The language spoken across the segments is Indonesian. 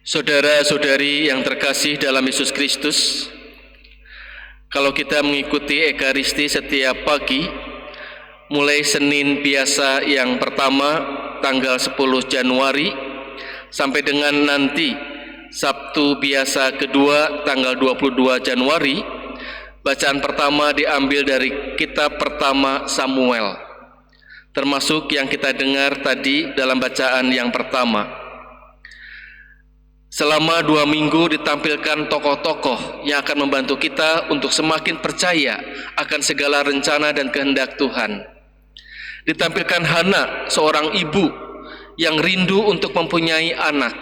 Saudara-saudari yang terkasih dalam Yesus Kristus, kalau kita mengikuti Ekaristi setiap pagi, mulai Senin biasa yang pertama tanggal 10 Januari sampai dengan nanti Sabtu biasa kedua tanggal 22 Januari, bacaan pertama diambil dari kitab pertama Samuel, termasuk yang kita dengar tadi dalam bacaan yang pertama. Selama 2 minggu ditampilkan tokoh-tokoh yang akan membantu kita untuk semakin percaya akan segala rencana dan kehendak Tuhan. Ditampilkan Hana, seorang ibu yang rindu untuk mempunyai anak,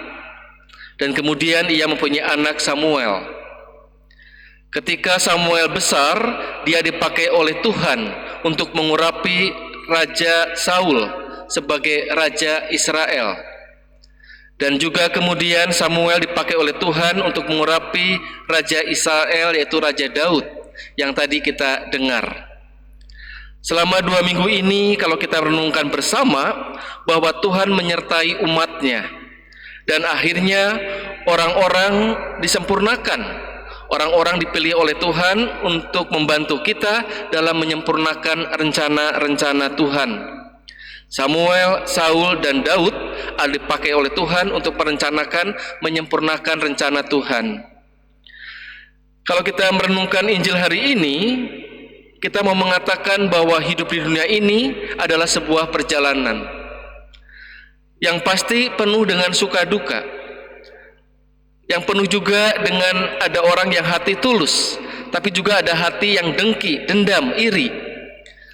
dan kemudian ia mempunyai anak Samuel. Ketika Samuel besar, dia dipakai oleh Tuhan untuk mengurapi Raja Saul sebagai Raja Israel. Dan juga kemudian Samuel dipakai oleh Tuhan untuk mengurapi Raja Israel, yaitu Raja Daud yang tadi kita dengar. Selama 2 minggu ini kalau kita renungkan bersama bahwa Tuhan menyertai umatnya, dan akhirnya orang-orang disempurnakan, orang-orang dipilih oleh Tuhan untuk membantu kita dalam menyempurnakan rencana-rencana Tuhan. Samuel, Saul, dan Daud dipakai oleh Tuhan untuk menyempurnakan rencana Tuhan. Kalau kita merenungkan Injil hari ini, kita mau mengatakan bahwa hidup di dunia ini adalah sebuah perjalanan yang pasti penuh dengan suka duka, yang penuh juga dengan ada orang yang hati tulus, tapi juga ada hati yang dengki, dendam, iri.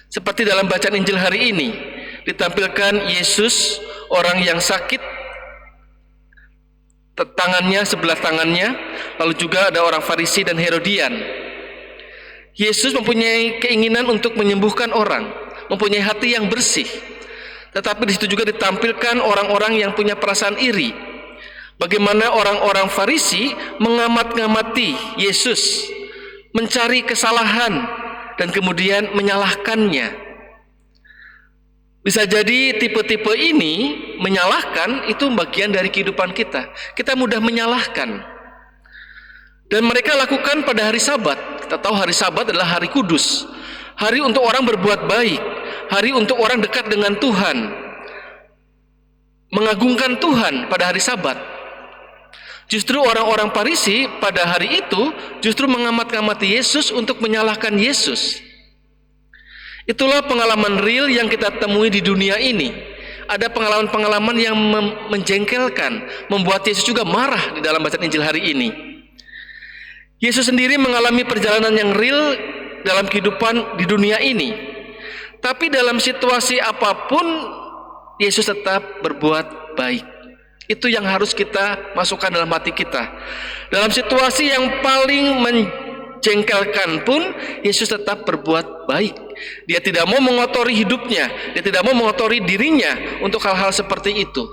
Seperti dalam bacaan Injil hari ini ditampilkan Yesus, orang yang sakit, sebelah tangannya, lalu juga ada orang Farisi dan Herodian. Yesus mempunyai keinginan untuk menyembuhkan orang, mempunyai hati yang bersih, tetapi di situ juga ditampilkan orang-orang yang punya perasaan iri. Bagaimana orang-orang Farisi mengamat-ngamati Yesus, mencari kesalahan dan kemudian menyalahkannya. Bisa jadi tipe-tipe ini menyalahkan itu bagian dari kehidupan kita. Kita mudah menyalahkan. Dan mereka lakukan pada hari Sabat. Kita tahu hari Sabat adalah hari kudus, hari untuk orang berbuat baik, hari untuk orang dekat dengan Tuhan, mengagungkan Tuhan pada hari Sabat. Justru orang-orang Farisi pada hari itu justru mengamat-ngamati Yesus untuk menyalahkan Yesus. Itulah pengalaman real yang kita temui di dunia ini. Ada pengalaman-pengalaman yang menjengkelkan, membuat Yesus juga marah di dalam bacaan Injil hari ini. Yesus sendiri mengalami perjalanan yang real dalam kehidupan di dunia ini. Tapi dalam situasi apapun, Yesus tetap berbuat baik. Itu yang harus kita masukkan dalam hati kita. Dalam situasi yang paling menjengkelkan pun, Yesus tetap berbuat baik. Dia tidak mau mengotori hidupnya, dia tidak mau mengotori dirinya untuk hal-hal seperti itu.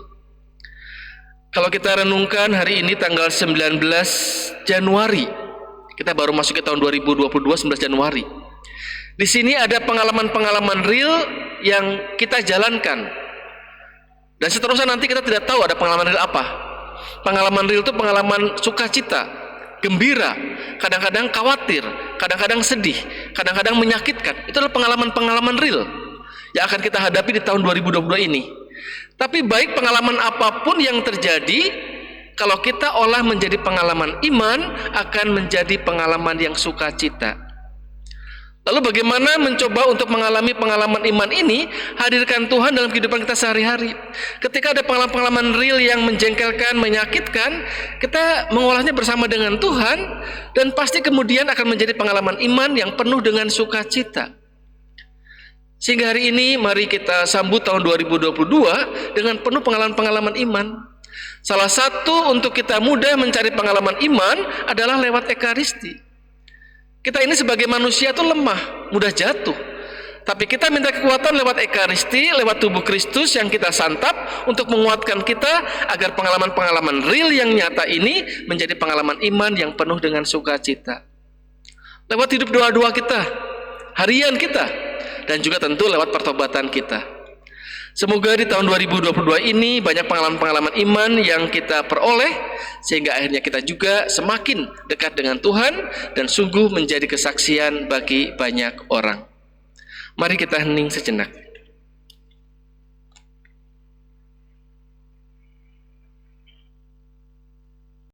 Kalau kita renungkan hari ini tanggal 19 Januari, kita baru masuk ke tahun 2022, 19 Januari. Di sini ada pengalaman-pengalaman real yang kita jalankan. Dan seterusnya nanti kita tidak tahu ada pengalaman real apa. Pengalaman real itu pengalaman sukacita, gembira, kadang-kadang khawatir, kadang-kadang sedih, kadang-kadang menyakitkan. Itu adalah pengalaman-pengalaman real yang akan kita hadapi di tahun 2022 ini. Tapi baik pengalaman apapun yang terjadi, kalau kita olah menjadi pengalaman iman, akan menjadi pengalaman yang sukacita. Lalu bagaimana mencoba untuk mengalami pengalaman iman ini? Hadirkan Tuhan dalam kehidupan kita sehari-hari. Ketika ada pengalaman-pengalaman real yang menjengkelkan, menyakitkan, kita mengolahnya bersama dengan Tuhan, dan pasti kemudian akan menjadi pengalaman iman yang penuh dengan sukacita. Sehingga hari ini mari kita sambut tahun 2022 dengan penuh pengalaman-pengalaman iman. Salah satu untuk kita mudah mencari pengalaman iman adalah lewat Ekaristi. Kita ini sebagai manusia itu lemah, mudah jatuh. Tapi kita minta kekuatan lewat Ekaristi, lewat tubuh Kristus yang kita santap untuk menguatkan kita agar pengalaman-pengalaman real yang nyata ini menjadi pengalaman iman yang penuh dengan sukacita. Lewat hidup doa-doa kita, harian kita, dan juga tentu lewat pertobatan kita. Semoga di tahun 2022 ini banyak pengalaman-pengalaman iman yang kita peroleh, sehingga akhirnya kita juga semakin dekat dengan Tuhan dan sungguh menjadi kesaksian bagi banyak orang. Mari kita hening sejenak.